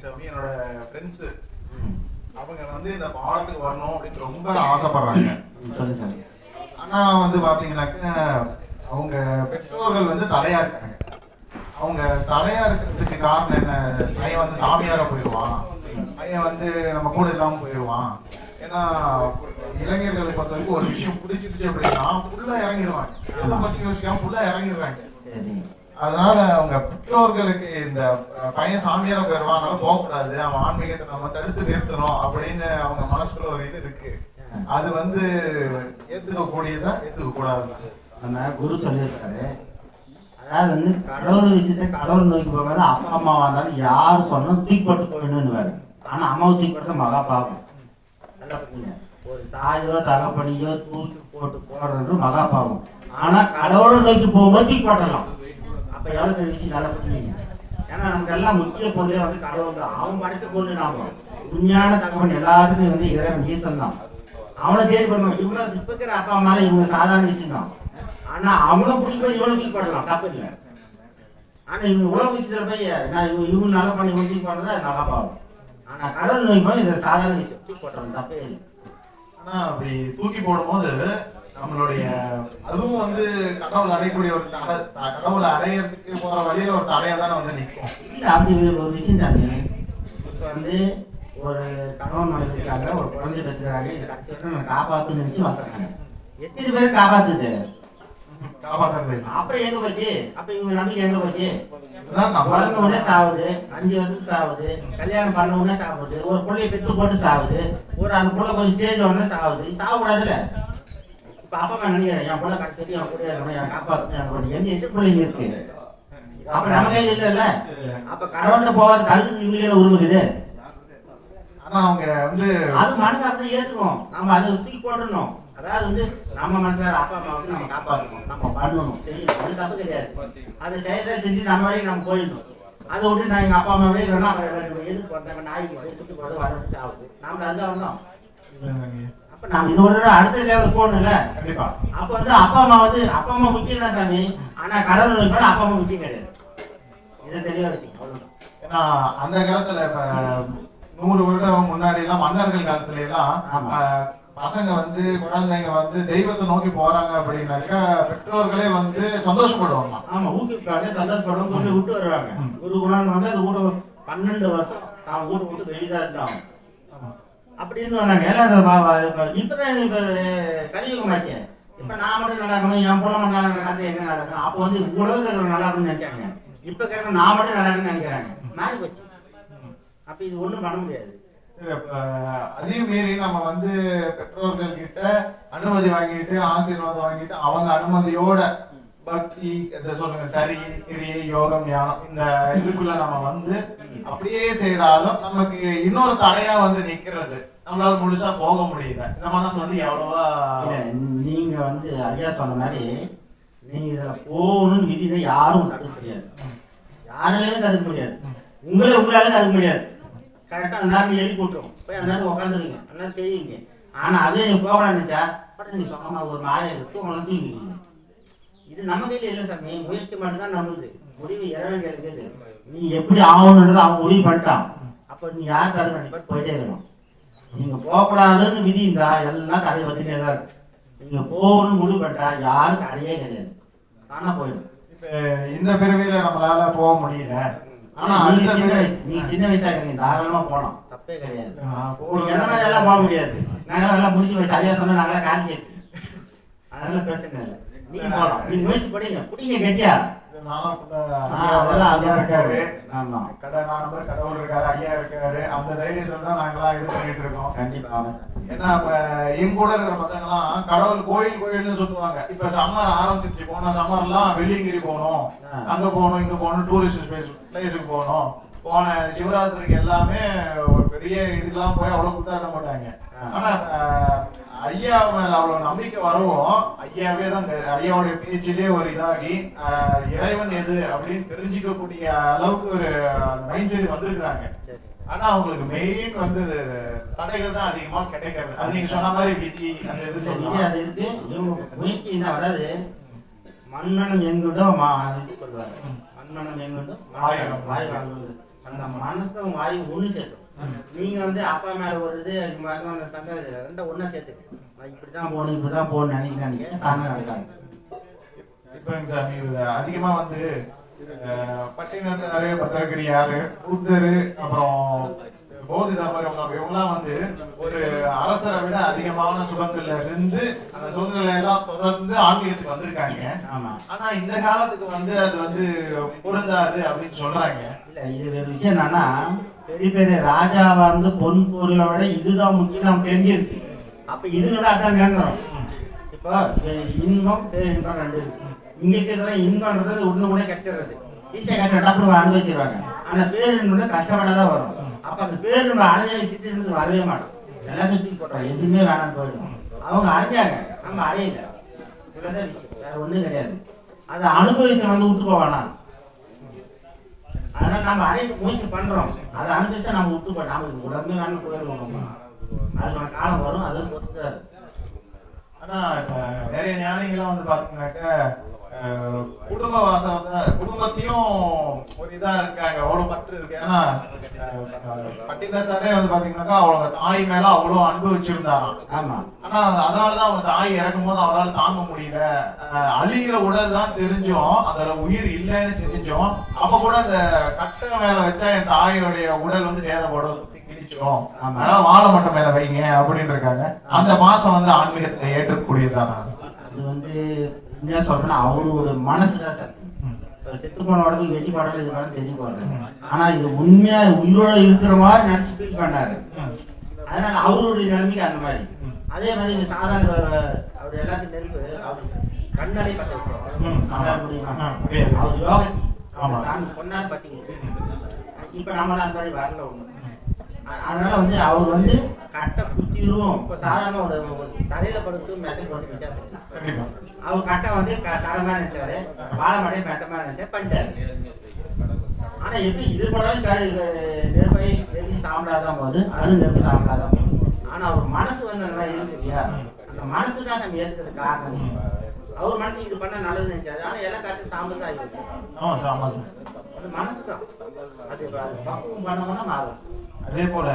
சாமி என்னோட ஃப்ரெண்ட்ஸு அவங்க வந்து இந்த பாடத்துக்கு வரணும் அப்படின்னு ரொம்ப ஆசைப்படுறாங்க. ஆனா வந்து பாத்தீங்கன்னாக்க அவங்க பெற்றோர்கள் வந்து தடையா இருக்காங்க. அவங்க தடையா இருக்கிறதுக்கு காரணம் என்ன? பையன் வந்து சாமியார போயிடுவான், பையன் வந்து நம்ம கூட இல்லாம போயிடுவான். ஏன்னா இளைஞர்களை பொறுத்த வரைக்கும் ஒரு விஷயம் பிடிச்சிருச்சு அப்படின்னா ஃபுல்லா இறங்கிடுவாங்க, எதை பத்தி யோசிக்காம ஃபுல்லா இறங்கிடுறாங்க. அதனால அவங்க பெற்றோர்களுக்கு இந்த பையன் சாமியார போயிடுவான், போகக்கூடாது, அவன் ஆன்மீகத்தை நம்ம தடுத்து நிறுத்தணும் அப்படின்னு அவங்க மனசுக்குள்ள ஒரு இது இருக்கு. அது வந்து ஏத்துக்க கூடியதா ஏத்துக்க கூடாதுதான். நம்ம குரு சொல்லியிருக்காரு, அதாவது வந்து கடவுள் விஷயத்த கடவுள் நோக்கி போகாது. அப்பா அம்மாவா இருந்தாலும் யார் சொன்னாலும் தூக்கி போட்டு போயிடணுன்னு. ஆனா அம்மாவை தூக்கி போட்டு மகா பாவம். நல்லா பார்த்தீங்க, ஒரு தாயோ தகப்பனியோ தூக்கி போட்டு போடுறது மகா பாவம். ஆனா கடவுளை நோக்கி போகும்போது தூக்கி போட்டலாம். அப்ப எவ்வளவு பெரிய விஷயம் நல்லா பண்ணீங்க. ஏன்னா நமக்கு எல்லாம் முக்கிய பொருளே வந்து கடவுள் தான். அவன் படிச்ச பொருள் நாம உண்மையான தகவல் எல்லாத்துக்கும் வந்து இறைவன் ஈசன் தான். அவனை தேடி பண்ணுவோம். இவ்வளவு இப்ப இருக்கிற அப்பா அம்மால இவங்க சாதாரண விஷயம் தான். ஆனா அவங்கள பிடிக்கும் இவ்வளவு தூக்கி போடலாம், தப்பு இல்லை. ஆனா இவங்க இவ்வளவு விஷயத்துல போய் நான் இவங்க நல்லா பண்ணி தூக்கி போடுறதா நல்லா பாவம். ஆனா கடவுள் நோய் போய் இதில் சாதாரண விஷயம் தூக்கி போடுறோம், தப்பே இல்லை. ஆனா அப்படி தூக்கி போடும்போது நம்மளுடைய அதுவும் வந்து கடவுள் அடையக்கூடிய ஒரு கடவுளை அடையறதுக்கு போற வழியில ஒரு தடையா தானே வந்து நிற்கும். இல்லை அப்படி ஒரு விஷயம் சாமி. இப்போ வந்து ஒரு கணவன் மனைவி இருக்காங்க, ஒரு குழந்தை பெற்றுக்கிறாங்க. இதை கடைசி வரைக்கும் நான் காப்பாற்றுன்னு நினைச்சு வளர்க்குறாங்க. எத்தனை பேர் காப்பாத்துது? காப்பாற்றுறது. அப்புறம் எங்க போச்சு? அப்ப இவங்க நம்பிக்கை எங்க போச்சு? பிறந்த உடனே சாவுது, 5 வருஷத்துக்கு சாவுது, கல்யாணம் பண்ண உடனே சாவுது, ஒரு பிள்ளைய பெற்று போட்டு சாவுது, ஒரு அந்த பிள்ளை கொஞ்சம் ஸ்டேஜ் உடனே சாவுது. சாகக்கூடாதுல்ல. இப்ப அப்பா அம்மா நினைக்கிறேன், என் பிள்ளை கடைசி என் கூட என் காப்பாற்றணும், எங்க எட்டு பிள்ளைங்க இருக்கு. அப்ப நம்ம கையில் இல்லைல்ல. அப்ப கடவுள்கிட்ட போகாத கருத்து இவங்கள உருவுக்குது. ஆனா அவங்க வந்து அது மனசு அப்படியே ஏற்றுக்கும். நம்ம அதை தூக்கி போட்டுடணும். அதாவது வந்து நம்ம மனசுல அப்பா அம்மாவுக்கு நம்ம காப்பாற்றணும், நம்ம பண்ணணும், செய்யணும். அது தப்பு கிடையாது. அதை செய்யறதை செஞ்சு நம்ம வரைக்கும் நம்ம போயிடணும். அதை விட்டு நான் எங்கள் அப்பா அம்மாவே இல்லைன்னா எதுக்கு போட்டாங்க, நாய்க்கு குட்டி போட்டு வளர்ந்து சாப்பிட்டு நம்ம அங்கே வந்தோம். அப்போ நம்ம இதோட அடுத்த லெவல் போகணும்ல. கண்டிப்பா. அப்போ வந்து அப்பா அம்மா முக்கியம் தான் சாமி. ஆனால் கடவுள் வைப்பாலும் அப்பா அம்மா முக்கியம் கிடையாது. இதை தெளிவாக வச்சுக்கோங்க. ஏன்னா அந்த காலத்துல இப்ப 100 வருடம் முன்னாடி எல்லாம் மன்னர்கள் காலத்துல எல்லாம் பசங்க வந்து குழந்தைங்க வந்து தெய்வத்தை நோக்கி போறாங்க அப்படின்னாக்கா பெற்றோர்களே வந்து சந்தோஷப்படுவாங்க. ஆமா, ஊக்குவிப்பாங்க, சந்தோஷப்படுவாங்க, கொண்டு விட்டு வருவாங்க. ஒரு குணம் வந்து அது கூட 12 வருஷம் தான் வீடு விட்டு வெளியதான் இருந்தாங்க அப்படின்னு வந்தாங்க. எல்லாம் இப்பதான் இப்ப கலியுகமாச்சு. இப்ப நான் மட்டும் நல்லா இருக்கணும், என் பிள்ளை மட்டும் நல்லா இருக்கிற எங்க நல்லா இருக்கணும். அப்போ வந்து உலகத்தில் நல்லா இருக்குன்னு நினைச்சாங்க. இப்ப கேட்க நான் மட்டும் நல்லா இருக்குன்னு நினைக்கிறாங்க. மாறி போச்சு. அப்ப இது ஒண்ணும் பண்ண முடியாது. அதையும் மீறி நம்ம வந்து பெற்றோர்கள் கிட்ட அனுமதி வாங்கிட்டு ஆசீர்வாதம் வாங்கிட்டு அவங்க அனுமதியோட பக்தி சொல்லுங்க சரி கிரியை யோகம் ஞானம் இந்த இதுக்குள்ள நம்ம வந்து அப்படியே செய்தாலும் நமக்கு இன்னொரு தடையா வந்து நிக்கிறது, நம்மளால முழுசா போக முடியல. இந்த மனசு வந்து எவ்வளவா நீங்க வந்து ஐயா சொன்ன மாதிரி நீங்க இதுல போகணும்னு விதியில யாரும் தடுக்க முடியாது, யாராலையும் தடுக்க முடியாது, உங்களால தடுக்க முடியாது. கரெக்டாக அந்த நேரம் எழுதி போட்டுரும், போய் அந்த நேரம் உட்காந்துருவீங்க, அந்த நேரம் செய்வீங்க. ஆனால் அதே நீங்கள் போகலான்னு நினச்சா பட் நீங்கள் சொன்னமா ஒரு மாய தூங்கலாம் தூங்கிடுவீங்க. இது நம்ம கையில் இல்லை சாமி, முயற்சி மட்டும்தான் நம்மளுது. முடிவு இறைவன் இருக்குது. நீ எப்படி ஆகணுன்றது அவன் முடிவு பண்ணிட்டான். அப்போ நீ யார் தடுக்க நினைப்பா போயிட்டே இருக்கணும். நீங்கள் போகக்கூடாதுன்னு விதி இருந்தா எல்லாம் தடை வந்துட்டே தான் இருக்கு. நீங்கள் போகணும்னு முடிவு பண்ணிட்டா யாரும் தடையே கிடையாது, தானா போயிடும். இப்போ இந்த பிறவியில் நம்மளால போக முடியல. ஆனா நீங்க சின்ன வயசா இருக்கீங்க, தாராளமா போகலாம், தப்பே கிடையாது. எல்லாம் போக முடியாது. நாங்க எல்லாம் முடிஞ்ச வயசு ஐயா சொன்னா நாங்களாம் காலி சேர்த்து, அதனால பிரச்சனை இல்லை. நீங்க போகலாம், நீங்க முயற்சி படிங்க, குடிங்க கெட்டியா. கடவுள் இருக்காரு, ஐயா இருக்காரு, அந்த தைரியத்துல தான் நாங்களாம் இது பண்ணிட்டு இருக்கோம். கண்டிப்பா. ஏன்னா இப்ப எங்க கூட இருக்கிற பசங்க எல்லாம் கடவுள் கோயில்னு சொல்லுவாங்க. இப்ப சம்மர் ஆரம்பிச்சிருச்சு, போன சம்மர் எல்லாம் வெள்ளியங்கிரி போகணும், அங்க போகணும், இங்க போகணும், டூரிஸ்ட் பிளேஸுக்கு போகணும். போன சிவராத்திரிக்கு எல்லாமே ஒரு பெரிய இதுக்கெல்லாம் போய் அவ்வளவு குத்தாட்ட மாட்டாங்க. ஆனா ஐயா மேல அவ்வளவு நம்பிக்கை வரவும் ஐயாவே தான் ஐயாவுடைய பேச்சிலே ஒரு இதாகி இறைவன் எது அப்படின்னு தெரிஞ்சுக்கக்கூடிய அளவுக்கு ஒரு மைண்ட் செட் வந்திருக்கிறாங்க. ஆனா அவங்களுக்கு மெயின் வந்து தடைகள் தான் அதிகமா கிடைக்கிறது. அது நீங்க சொன்ன மாதிரி விதி அந்த இது சொல்லுங்க, அது இருக்கு. முயற்சி தான். அதாவது மண்மனம் எங்குண்டோ இது சொல்லுவாங்க, மண்மனம் எங்குண்டோ வாய் வாங்குவது. அந்த மனசும் வாயு ஒன்று சேர்த்துக்கும். நீங்கள் வந்து அப்பா மேலே ஒரு இது மருத்துவம் தந்தை ரெண்டும் ஒன்றா சேர்த்துக்கு. நான் இப்படி தான் போகணும் இப்படி தான் போகணும்னு நினைக்கிறேன் தானே நடக்காது. இப்போங்க சாமி இது அதிகமா வந்து பட்டினத்தாரு, பத்திரகிரியாரு, புத்தரு, அப்புறம் போதி தர்மர் இவங்கெல்லாம் வந்து ஒரு அரசரை விட அதிகமான சுகங்கள்ல இருந்து அந்த சுகங்களை எல்லாம் தொடர்ந்து ஆன்மீகத்துக்கு வந்திருக்காங்க. ஆனா இந்த காலத்துக்கு வந்து அது வந்து பொருந்தாது அப்படின்னு சொல்றாங்க. இல்ல இது ஒரு விஷயம் என்னன்னா, பெரிய பெரிய ராஜா வந்து பொன் பொருளை விட இதுதான் முக்கியம் நம்ம தெரிஞ்சிருக்கு. அப்ப இது விட அதான் நேர்ந்தோம். இப்போ இன்பம் பேரின்பம் ரெண்டு இருக்கு. இங்க இருக்கிறதெல்லாம் இன்பம்ன்றது ஒண்ணு கூட கிடைச்சிடுறது, ஈஸியா கஷ்டப்பட்டு அனுபவிச்சிருவாங்க. ஆனா பேரின்பம் கஷ்டப்படாதான் வரும். அப்ப அந்த பேர் நம்ம அடைஞ்ச வச்சுட்டு வரவே மாட்டோம், எல்லாத்தையும் தூக்கி போட்டோம், எதுவுமே வேணாம்னு போயிடும். அவங்க அடைஞ்சாங்க, நம்ம அடையல, இவ்வளவுதான் விஷயம், வேற ஒண்ணும் கிடையாது. அதை அனுபவிச்சு வந்து விட்டு போவானா, அதனால நம்ம அடைய முயற்சி பண்றோம், அதை அனுபவிச்சா நம்ம விட்டு போய் நாம உடம்பே வேணும் போயிடுவோம். நம்ம அதுக்கான காலம் வரும், அது பொறுத்துதான். ஆனா இப்ப நிறைய ஞானிகள்லாம் வந்து பாத்தீங்கன்னாக்க குடும்ப வாசம் குடும்பத்தையும் ஒரு இதா இருக்காங்க, அவ்வளவு பற்று இருக்கு. ஏன்னா பட்டினத்தாரே வந்து பாத்தீங்கன்னாக்கா அவங்க தாய் மேல அவ்வளவு அன்பு வச்சிருந்தாராம். ஆமா. ஆனா அதனாலதான் அவங்க தாய் இறக்கும் போது அவரால் தாங்க முடியல. அழிகிற உடல் தான் தெரிஞ்சோம், அதுல உயிர் இல்லைன்னு தெரிஞ்சோம். அப்ப கூட அந்த கட்டை மேல வச்சா என் தாயோடைய உடல் வந்து சேதப்படும், கிழிச்சிடும், அதனால வாழை மட்டும் மேல வைங்க அப்படின்னு இருக்காங்க. அந்த மாசம் வந்து ஆன்மீகத்துல ஏற்றக்கூடியதானா? அது வந்து உண்மையா சொல்றேன்னா அவரோட மனசுதான் சார். செத்து போன உடம்புக்கு வெட்டி பாடல இது வேணும் தெரிஞ்சு போடுறேன். ஆனா இது உண்மையா உயிரோட இருக்கிற மாதிரி நினைச்சு ஃபீல் பண்ணாரு. அதனால அவருடைய நிலைமைக்கு அந்த மாதிரி. அதே மாதிரி சாதாரண அவர் எல்லாத்தையும் நெருப்பு அவர் கண்ணாலே பத்த வச்சார் முடியுமா? அவர் யோகத்தி நான் சொன்னார் பத்திங்க. இப்ப நம்மளாம் அந்த மாதிரி வரல ஒண்ணு. அதனால வந்து அவர் வந்து கட்டை குத்திரும். இப்போ சாதாரண ஒரு தரையில படுத்து மெத்தல் படுத்து வித்தியாசம். அவர் கட்டை வந்து தரமா நினைச்சாரு, வாழை மடையை மெத்தமா நினைச்சாரு, பண்ணிட்டாரு. ஆனா எப்படி இது போனாலும் நெருப்பை எரிஞ்சு சாப்பிடாதான் போது அது நெருப்பு சாப்பிடாதான் போகுது. ஆனா அவர் மனசு வந்து அந்த மாதிரி இருக்கு இல்லையா, அந்த மனசு தான் நம்ம ஏற்கிறது காரணம். அவர் மனசு இது பண்ண நல்லது நினைச்சாரு, ஆனா எல்லாம் கட்டு சாம்பல் தான் ஆகி வச்சு. அது மனசு தான், அது பக்குவம் பண்ணோம்னா மாறும். அதே போல